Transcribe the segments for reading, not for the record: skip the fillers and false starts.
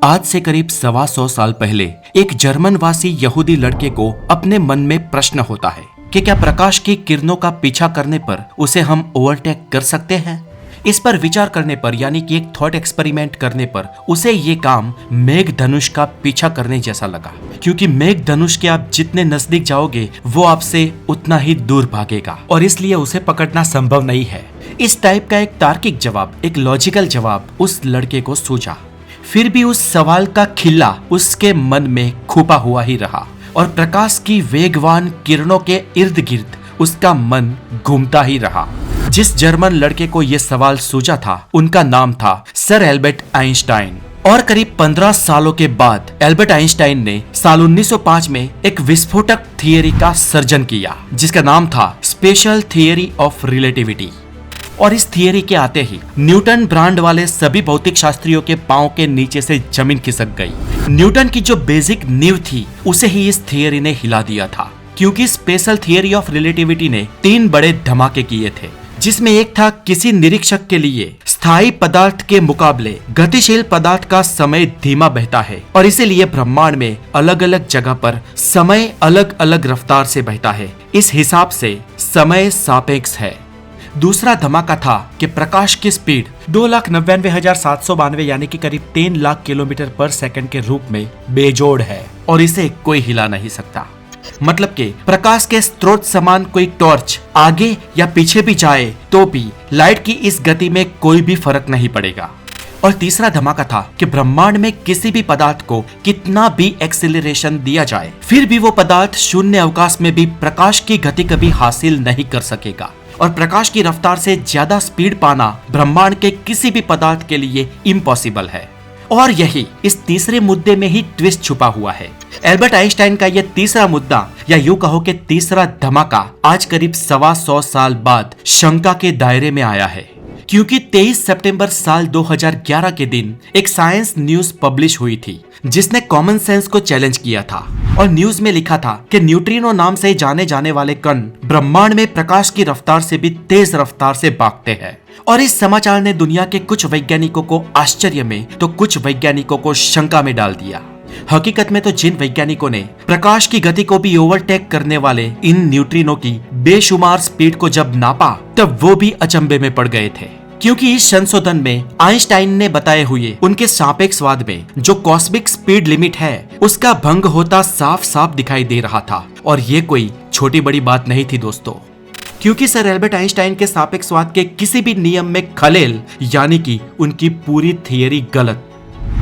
आज से करीब 125 साल पहले एक जर्मनवासी यहूदी लड़के को अपने मन में प्रश्न होता है कि क्या प्रकाश की किरणों का पीछा करने पर उसे हम ओवरटेक कर सकते हैं। इस पर विचार करने पर यानी कि एक थॉट एक्सपेरिमेंट करने पर उसे ये काम मेघधनुष का पीछा करने जैसा लगा, क्योंकि मेघधनुष के आप जितने नजदीक जाओगे वो आपसे उतना ही दूर भागेगा और इसलिए उसे पकड़ना संभव नहीं है। इस टाइप का एक तार्किक जवाब, एक लॉजिकल जवाब उस लड़के को सूझा। फिर भी उस सवाल का खिल्ला उसके मन में छुपा हुआ ही रहा और प्रकाश की वेगवान किरणों के इर्द गिर्द उसका मन घूमता ही रहा। जिस जर्मन लड़के को यह सवाल सूझा था उनका नाम था सर एल्बर्ट आइंस्टाइन। और करीब 15 सालों के बाद एल्बर्ट आइंस्टाइन ने साल 1905 में एक विस्फोटक थियरी का सर्जन किया जिसका नाम था स्पेशल थियरी ऑफ रिलेटिविटी। और इस थियरी के आते ही न्यूटन ब्रांड वाले सभी भौतिक शास्त्रियों के पांव के नीचे से जमीन खिसक गई। न्यूटन की जो बेसिक नींव थी उसे ही इस थियरी ने हिला दिया था, क्योंकि स्पेशल थियरी ऑफ रिलेटिविटी ने 3 बड़े धमाके किए थे, जिसमें एक था किसी निरीक्षक के लिए स्थायी पदार्थ के मुकाबले गतिशील पदार्थ का समय धीमा बहता है और इसीलिए ब्रह्मांड में अलग अलग जगह पर समय अलग अलग रफ्तार से बहता है। इस हिसाब से समय सापेक्ष है। दूसरा धमाका था कि प्रकाश की स्पीड 2,99,792 यानी कि करीब 3 लाख किलोमीटर पर सेकंड के रूप में बेजोड़ है और इसे कोई हिला नहीं सकता। मतलब कि प्रकाश के स्रोत समान कोई टॉर्च आगे या पीछे भी जाए तो भी लाइट की इस गति में कोई भी फर्क नहीं पड़ेगा। और तीसरा धमाका था कि ब्रह्मांड में किसी भी पदार्थ को कितना भी एक्सेलरेशन दिया जाए फिर भी वो पदार्थ शून्य अवकाश में भी प्रकाश की गति कभी हासिल नहीं कर सकेगा और प्रकाश की रफ्तार से ज्यादा स्पीड पाना ब्रह्मांड के किसी भी पदार्थ के लिए इम्पॉसिबल है। और यही इस तीसरे मुद्दे में ही ट्विस्ट छुपा हुआ है। एल्बर्ट आइंस्टाइन का यह तीसरा मुद्दा या यूं कहो कि तीसरा धमाका आज करीब 125 साल बाद शंका के दायरे में आया है, क्योंकि 23 सितंबर साल 2011 के दिन एक साइंस न्यूज पब्लिश हुई थी जिसने कॉमन सेंस को चैलेंज किया था और न्यूज में लिखा था कि न्यूट्रिनो नाम से जाने जाने वाले कण ब्रह्मांड में प्रकाश की रफ्तार से भी तेज रफ्तार से भागते हैं। और इस समाचार ने दुनिया के कुछ वैज्ञानिकों को आश्चर्य में तो कुछ वैज्ञानिकों को शंका में डाल दिया। हकीकत में तो जिन वैज्ञानिकों ने प्रकाश की गति को भी ओवरटेक करने वाले इन न्यूट्रिनो की बेशुमार स्पीड को जब नापा तब वो भी अचंभे में पड़ गए थे, क्योंकि इस संशोधन में आइंस्टाइन ने बताए हुए उनके सापेक्षवाद में जो कॉस्मिक स्पीड लिमिट है उसका भंग होता साफ साफ दिखाई दे रहा था। और ये कोई छोटी बड़ी बात नहीं थी दोस्तों, क्योंकि सर एल्बर्ट आइंस्टाइन के सापेक्षवाद के किसी भी नियम में खलेल यानी कि उनकी पूरी थियरी गलत।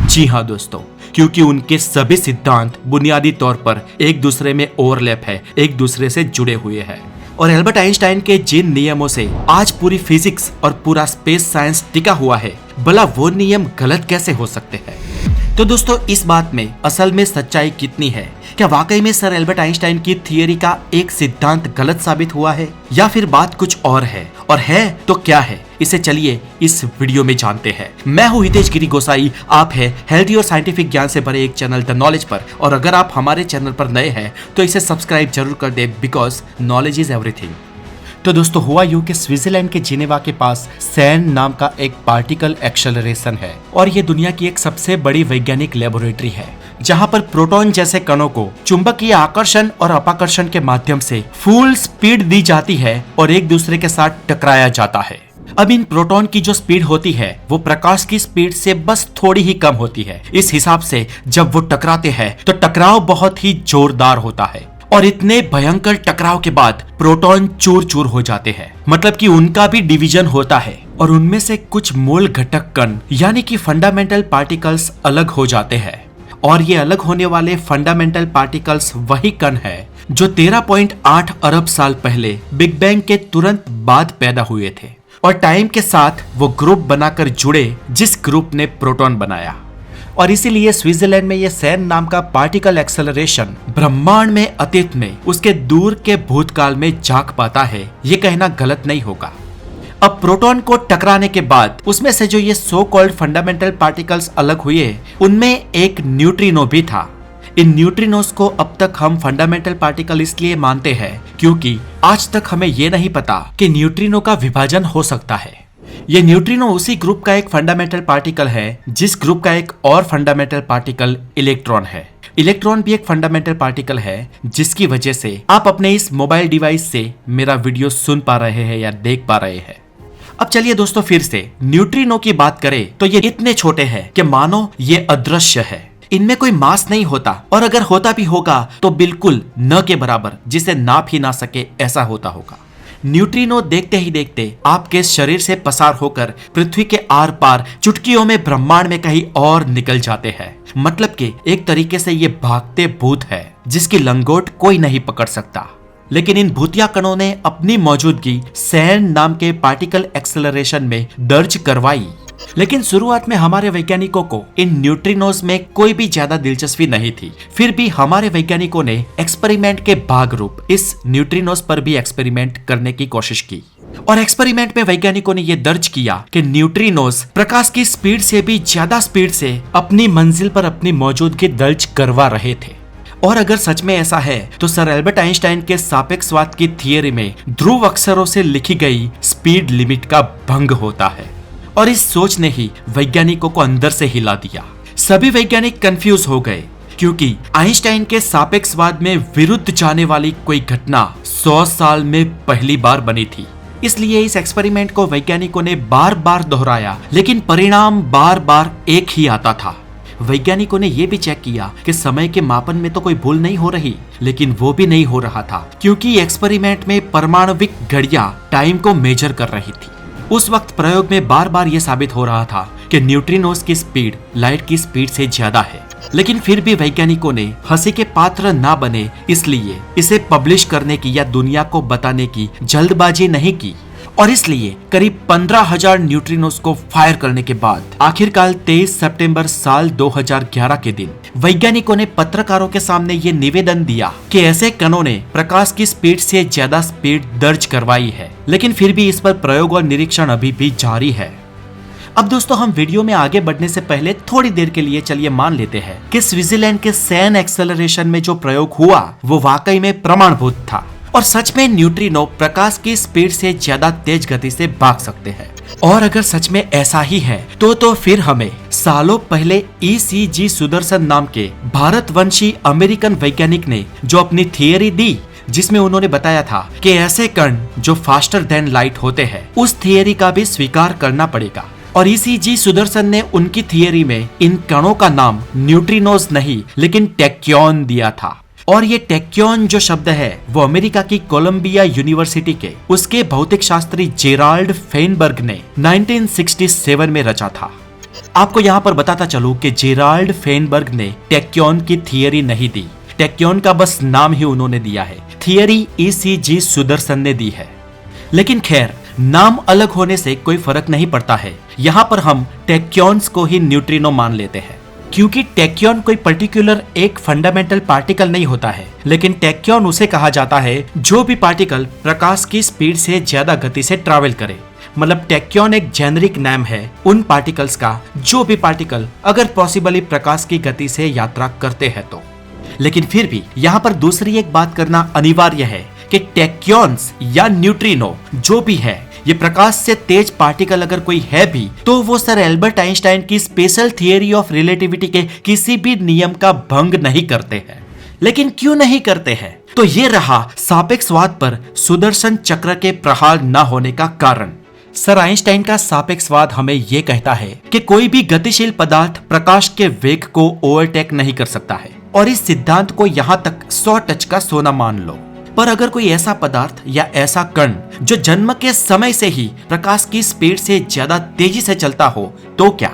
जी हाँ दोस्तों, क्योंकि उनके सभी सिद्धांत बुनियादी तौर पर एक दूसरे में ओवरलैप है, एक दूसरे से जुड़े हुए हैं। और एल्बर्ट आइंस्टाइन के जिन नियमों से आज पूरी फिजिक्स और पूरा स्पेस साइंस टिका हुआ है, भला वो नियम गलत कैसे हो सकते हैं। तो दोस्तों, इस बात में असल में सच्चाई कितनी है? क्या वाकई में सर एल्बर्ट आइंस्टाइन की थियरी का एक सिद्धांत गलत साबित हुआ है या फिर बात कुछ और है? और है तो क्या है, इसे चलिए इस वीडियो में जानते हैं। मैं हूँ हितेश गिरी गोसाई, आप है हेल्दी और साइंटिफिक ज्ञान से भरे एक चैनल द नॉलेज पर। और अगर आप हमारे चैनल पर नए हैं तो इसे सब्सक्राइब जरूर कर दे, बिकॉज नॉलेज इज एवरीथिंग। तो दोस्तों, हुआ यूं कि स्विट्जरलैंड के जिनेवा के पास सैन नाम का एक पार्टिकल एक्सेलरेशन है और ये दुनिया की एक सबसे बड़ी वैज्ञानिक लेबोरेटरी है जहां पर प्रोटॉन जैसे कणों को चुंबकीय आकर्षण और अपाकर्षण के माध्यम से फुल स्पीड दी जाती है और एक दूसरे के साथ टकराया जाता है। अब इन प्रोटॉन की जो स्पीड होती है वो प्रकाश की स्पीड से बस थोड़ी ही कम होती है। इस हिसाब से जब वो टकराते हैं तो टकराव बहुत ही जोरदार होता है और इतने भयंकर टकराव के बाद प्रोटॉन चूर चूर हो जाते हैं, मतलब कि उनका भी डिवीजन होता है और उनमें से कुछ मूल घटक कण यानी कि फंडामेंटल पार्टिकल्स अलग हो जाते हैं। और ये अलग होने वाले फंडामेंटल पार्टिकल्स वही कण है जो 13.8 अरब साल पहले बिग बैंग के तुरंत बाद पैदा हुए थे और टाइम के साथ वो ग्रुप बनाकर जुड़े जिस ग्रुप ने प्रोटॉन बनाया। और इसीलिए स्विट्जरलैंड में ये सैन नाम का पार्टिकल एक्सेलरेशन ब्रह्मांड में अतीत में उसके दूर के भूतकाल में झांक पाता है, ये कहना गलत नहीं होगा। अब प्रोटॉन को टकराने के बाद उसमें से जो ये सो कॉल्ड फंडामेंटल पार्टिकल्स अलग हुए उनमें एक न्यूट्रिनो भी था। इन न्यूट्रिनोस को अब तक हम फंडामेंटल पार्टिकल इसलिए मानते हैं क्योंकि आज तक हमें ये नहीं पता कि न्यूट्रिनो का विभाजन हो सकता है। ये न्यूट्रिनो उसी ग्रुप का एक फंडामेंटल पार्टिकल है जिस ग्रुप का एक और फंडामेंटल पार्टिकल इलेक्ट्रॉन है। इलेक्ट्रॉन भी एक फंडामेंटल पार्टिकल है जिसकी वजह से आप अपने इस मोबाइल डिवाइस से मेरा वीडियो सुन पा रहे हैं या देख पा रहे हैं। अब चलिए दोस्तों फिर से न्यूट्रिनो की बात करें तो ये इतने छोटे हैं कि मानो ये अदृश्य है। इनमें कोई मास नहीं होता और अगर होता भी होगा तो बिल्कुल न के बराबर, जिसे नाप ही ना सके ऐसा होता होगा। न्यूट्रिनो देखते ही देखते आपके शरीर से पसार होकर पृथ्वी के आर पार चुटकियों में ब्रह्मांड में कहीं और निकल जाते हैं। मतलब कि एक तरीके से ये भागते भूत है जिसकी लंगोट कोई नहीं पकड़ सकता। लेकिन इन भूतिया कणों ने अपनी मौजूदगी सैन नाम के पार्टिकल एक्सेलरेशन में दर्ज करवाई। लेकिन शुरुआत में हमारे वैज्ञानिकों को इन न्यूट्रिनोज में कोई भी ज्यादा दिलचस्पी नहीं थी। फिर भी हमारे वैज्ञानिकों ने एक्सपेरिमेंट के भाग रूप इस न्यूट्रिनोज पर भी एक्सपेरिमेंट करने की कोशिश की और एक्सपेरिमेंट में वैज्ञानिकों ने यह दर्ज किया कि न्यूट्रिनोज प्रकाश की स्पीड से भी ज्यादा स्पीड से अपनी मंजिल पर अपनी मौजूदगी दर्ज करवा रहे थे। और अगर सच में ऐसा है तो सर एल्बर्ट आइंस्टाइन के सापेक्षवाद की थियरी में ध्रुव अक्षरों से लिखी गई स्पीड लिमिट का भंग होता है। और इस सोच ने ही वैज्ञानिकों को अंदर से हिला दिया। सभी वैज्ञानिक कंफ्यूज हो गए क्योंकि आइंस्टाइन के सापेक्षवाद में विरुद्ध जाने वाली कोई घटना 100 साल में पहली बार बनी थी। इसलिए इस एक्सपेरिमेंट को वैज्ञानिकों ने बार बार दोहराया, लेकिन परिणाम बार बार एक ही आता था। वैज्ञानिकों ने यह भी चेक किया कि समय के मापन में तो कोई भूल नहीं हो रही, लेकिन वो भी नहीं हो रहा था क्योंकि एक्सपेरिमेंट में परमाणविक घड़ियां टाइम को मेजर कर रही थी। उस वक्त प्रयोग में बार बार यह साबित हो रहा था कि न्यूट्रिनोज की स्पीड लाइट की स्पीड से ज्यादा है। लेकिन फिर भी वैज्ञानिकों ने हंसी के पात्र ना बने इसलिए इसे पब्लिश करने की या दुनिया को बताने की जल्दबाजी नहीं की और इसलिए करीब 15,000 न्यूट्रिनोज को फायर करने के बाद आखिरकार 23 सितंबर साल 2011 के दिन वैज्ञानिकों ने पत्रकारों के सामने ये निवेदन दिया कि ऐसे कणों ने प्रकाश की स्पीड से ज्यादा स्पीड दर्ज करवाई है। लेकिन फिर भी इस पर प्रयोग और निरीक्षण अभी भी जारी है। अब दोस्तों हम वीडियो में आगे बढ़ने से पहले थोड़ी देर के लिए चलिए मान लेते हैं कि स्विट्जरलैंड के सैन एक्सेलरेशन में जो प्रयोग हुआ वो वाकई में प्रमाणभूत था और सच में न्यूट्रिनो प्रकाश की स्पीड से ज्यादा तेज गति से भाग सकते हैं। और अगर सच में ऐसा ही है तो फिर हमें सालों पहले ECG सुदर्शन नाम के भारतवंशी अमेरिकन वैज्ञानिक ने जो अपनी थियरी दी जिसमें उन्होंने बताया था कि ऐसे कण जो फास्टर देन लाइट होते हैं, उस थियरी का भी स्वीकार करना पड़ेगा। और ECG सुदर्शन ने उनकी थियरी में इन कणों का नाम न्यूट्रिनोज नहीं लेकिन टैक्योन दिया था। और ये टैक्योन जो शब्द है वो अमेरिका की कोलंबिया यूनिवर्सिटी के उसके भौतिक शास्त्री जेराल्ड फेनबर्ग ने 1967 में रचा था। आपको यहाँ पर बताता चलूं कि जेराल्ड फेनबर्ग ने टैक्योन की थियरी नहीं दी, टैक्योन का बस नाम ही उन्होंने दिया है। थियरी ECG सुदर्शन ने दी है। लेकिन खैर, नाम अलग होने से कोई फर्क नहीं पड़ता है। यहाँ पर हम टैक्योन्स को ही न्यूट्रिनो मान लेते हैं क्योंकि टैक्योन कोई पर्टिकुलर एक फंडामेंटल पार्टिकल नहीं होता है, लेकिन टैक्योन उसे कहा जाता है जो भी पार्टिकल प्रकाश की स्पीड से ज्यादा गति से ट्रैवल करे। मतलब टैक्योन एक जेनरिक नाम है उन पार्टिकल्स का जो भी पार्टिकल अगर पॉसिबली प्रकाश की गति से यात्रा करते हैं तो। लेकिन फिर भी यहाँ पर दूसरी एक बात करना अनिवार्य है कि टैक्योन्स या न्यूट्रिनो जो भी है, ये प्रकाश से तेज पार्टिकल अगर कोई है भी तो वो सर एल्बर्ट आइंस्टाइन की स्पेशल थियरी ऑफ रिलेटिविटी के किसी भी नियम का भंग नहीं करते हैं। लेकिन क्यों नहीं करते हैं? तो ये रहा सापेक्षवाद पर सुदर्शन चक्र के प्रहार न होने का कारण। सर आइंस्टाइन का सापेक्षवाद हमें ये कहता है कि कोई भी गतिशील पदार्थ प्रकाश के वेग को ओवरटेक नहीं कर सकता है और इस सिद्धांत को यहाँ तक 100 टच का सोना मान लो। पर अगर कोई ऐसा पदार्थ या ऐसा कण जो जन्म के समय से ही प्रकाश की स्पीड से ज्यादा तेजी से चलता हो तो क्या?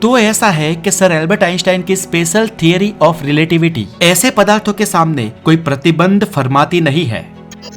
तो ऐसा है कि सर एल्बर्ट आइंस्टाइन की स्पेशल थियरी ऑफ रिलेटिविटी ऐसे पदार्थों के सामने कोई प्रतिबंध फरमाती नहीं है।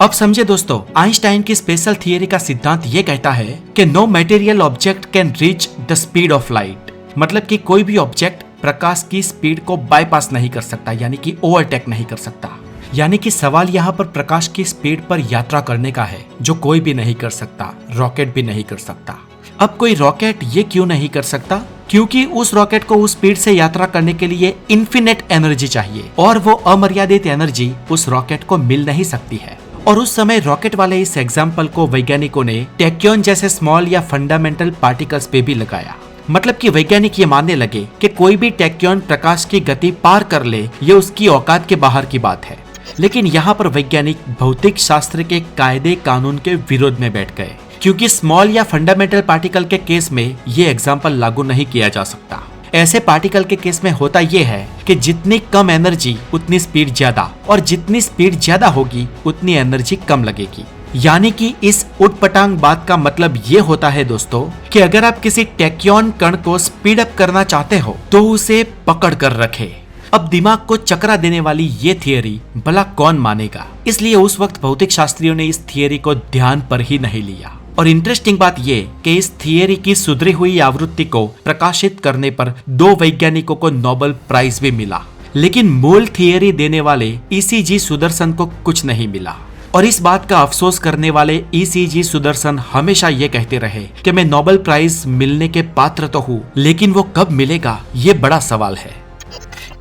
अब समझे दोस्तों, आइंस्टाइन की स्पेशल थियरी का सिद्धांत ये कहता है कि no material object can reach the speed of light. मतलब कि कोई भी ऑब्जेक्ट प्रकाश की स्पीड को बाईपास नहीं कर सकता, यानी कि ओवरटेक नहीं कर सकता। यानी कि सवाल यहाँ पर प्रकाश की स्पीड पर यात्रा करने का है जो कोई भी नहीं कर सकता, रॉकेट भी नहीं कर सकता। अब कोई रॉकेट ये क्यों नहीं कर सकता? क्योंकि उस रॉकेट को उस स्पीड से यात्रा करने के लिए इन्फिनिट एनर्जी चाहिए और वो अमर्यादित एनर्जी उस रॉकेट को मिल नहीं सकती है। और उस समय रॉकेट वाले इस एग्जाम्पल को वैज्ञानिकों ने टैक्योन जैसे स्मॉल या फंडामेंटल पार्टिकल्स पे भी लगाया। मतलब कि वैज्ञानिक ये मानने लगे कि कोई भी टैक्योन प्रकाश की गति पार कर ले, ये उसकी औकात के बाहर की बात है। लेकिन यहाँ पर वैज्ञानिक भौतिक शास्त्र के कायदे कानून के विरोध में बैठ गए, क्योंकि स्मॉल या फंडामेंटल पार्टिकल के केस में ये एग्जाम्पल लागू नहीं किया जा सकता। ऐसे पार्टिकल के केस में होता यह है कि जितनी कम एनर्जी उतनी स्पीड ज्यादा, और जितनी स्पीड ज्यादा होगी उतनी एनर्जी कम लगेगी। यानी कि इस उटपटांग बात का मतलब ये होता है दोस्तों कि अगर आप किसी टैक्योन कण को स्पीड अप करना चाहते हो तो उसे पकड़ कर रखे। अब दिमाग को चकरा देने वाली ये थियरी भला कौन मानेगा, इसलिए उस वक्त भौतिक शास्त्रियों ने इस थियरी को ध्यान पर ही नहीं लिया। और इंटरेस्टिंग बात ये कि इस थियरी की सुधरी हुई आवृत्ति को प्रकाशित करने पर 2 वैज्ञानिकों को नोबेल प्राइज भी मिला, लेकिन मूल थियरी देने वाले ईसीजी सुदर्शन को कुछ नहीं मिला। और इस बात का अफसोस करने वाले ईसीजी सुदर्शन हमेशा ये कहते रहे कि मैं नोबेल प्राइज मिलने के पात्र तो हूँ, लेकिन वो कब मिलेगा ये बड़ा सवाल है।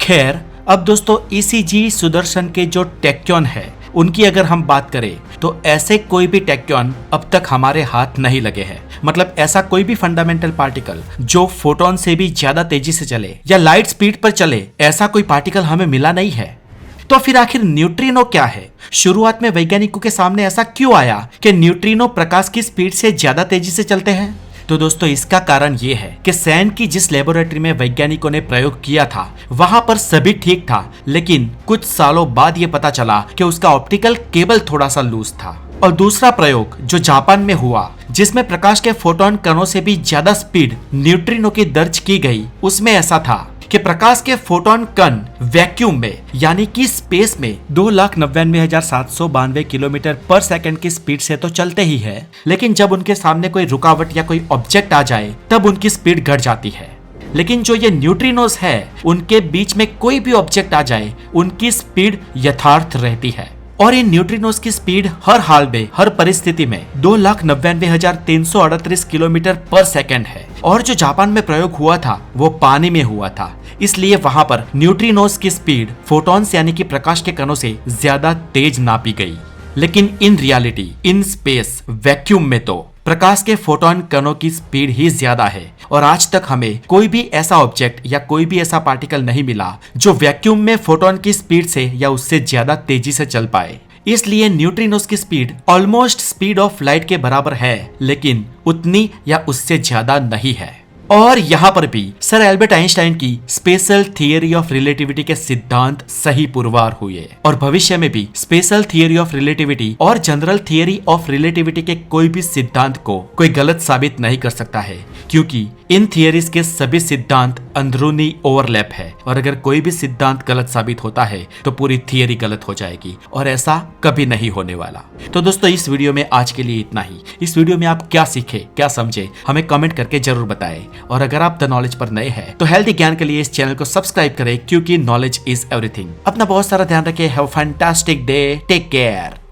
खैर, अब दोस्तों ईसीजी सुदर्शन के जो टैक्योन है उनकी अगर हम बात करें तो ऐसे कोई भी टैक्योन अब तक हमारे हाथ नहीं लगे हैं। मतलब ऐसा कोई भी फंडामेंटल पार्टिकल जो फोटोन से भी ज्यादा तेजी से चले या लाइट स्पीड पर चले, ऐसा कोई पार्टिकल हमें मिला नहीं है। तो फिर आखिर न्यूट्रिनो क्या है? शुरुआत में वैज्ञानिकों के सामने ऐसा क्यों आया कि न्यूट्रिनो प्रकाश की स्पीड से ज्यादा तेजी से चलते हैं? तो दोस्तों इसका कारण ये है कि सैन की जिस लेबोरेटरी में वैज्ञानिकों ने प्रयोग किया था वहां पर सभी ठीक था, लेकिन कुछ सालों बाद ये पता चला कि उसका ऑप्टिकल केबल थोड़ा सा लूज था। और दूसरा प्रयोग जो जापान में हुआ, जिसमें प्रकाश के फोटोन कणों से भी ज्यादा स्पीड न्यूट्रिनो की दर्ज की गई, उसमें ऐसा था कि प्रकाश के फोटोन कण वैक्यूम में यानी कि स्पेस में 2,99,792 किलोमीटर पर सेकंड की स्पीड से तो चलते ही है, लेकिन जब उनके सामने कोई रुकावट या कोई ऑब्जेक्ट आ जाए तब उनकी स्पीड घट जाती है। लेकिन जो ये न्यूट्रिनोस है, उनके बीच में कोई भी ऑब्जेक्ट आ जाए उनकी स्पीड यथार्थ रहती है। और इन न्यूट्रिनोस की स्पीड हर हाल में, हर परिस्थिति में 2,99,338 किलोमीटर पर सेकंड है। और जो जापान में प्रयोग हुआ था वो पानी में हुआ था, इसलिए वहां पर न्यूट्रिनोस की स्पीड फोटॉन्स यानी कि प्रकाश के कणों से ज्यादा तेज नापी गई। लेकिन in reality, in space, vacuum में तो प्रकाश के फोटोन कणों की स्पीड ही ज्यादा है। और आज तक हमें कोई भी ऐसा ऑब्जेक्ट या कोई भी ऐसा पार्टिकल नहीं मिला जो वैक्यूम में फोटोन की स्पीड से या उससे ज्यादा तेजी से चल पाए। इसलिए न्यूट्रिनोस की speed almost speed of light के बराबर है, लेकिन उतनी या उससे ज्यादा नहीं है। और यहाँ पर भी सर एल्बर्ट आइंस्टाइन की स्पेशल थियरी ऑफ रिलेटिविटी के सिद्धांत सही पुरवार हुए, और भविष्य में भी स्पेशल थियरी ऑफ रिलेटिविटी और जनरल थियरी ऑफ रिलेटिविटी के कोई भी सिद्धांत को कोई गलत साबित नहीं कर सकता है, क्योंकि इन थियरीज के सभी सिद्धांत अंदरूनी ओवरलैप है। और अगर कोई भी सिद्धांत गलत साबित होता है तो पूरी थियरी गलत हो जाएगी, और ऐसा कभी नहीं होने वाला। तो दोस्तों इस वीडियो में आज के लिए इतना ही। इस वीडियो में आप क्या सीखे, क्या समझे, हमें कमेंट करके जरूर बताएं। और अगर आप द नॉलेज पर नए हैं तो हेल्दी ज्ञान के लिए इस चैनल को सब्सक्राइब करें, क्योंकि नॉलेज इज एवरीथिंग। अपना बहुत सारा ध्यान रखें। Have a fantastic day, take care.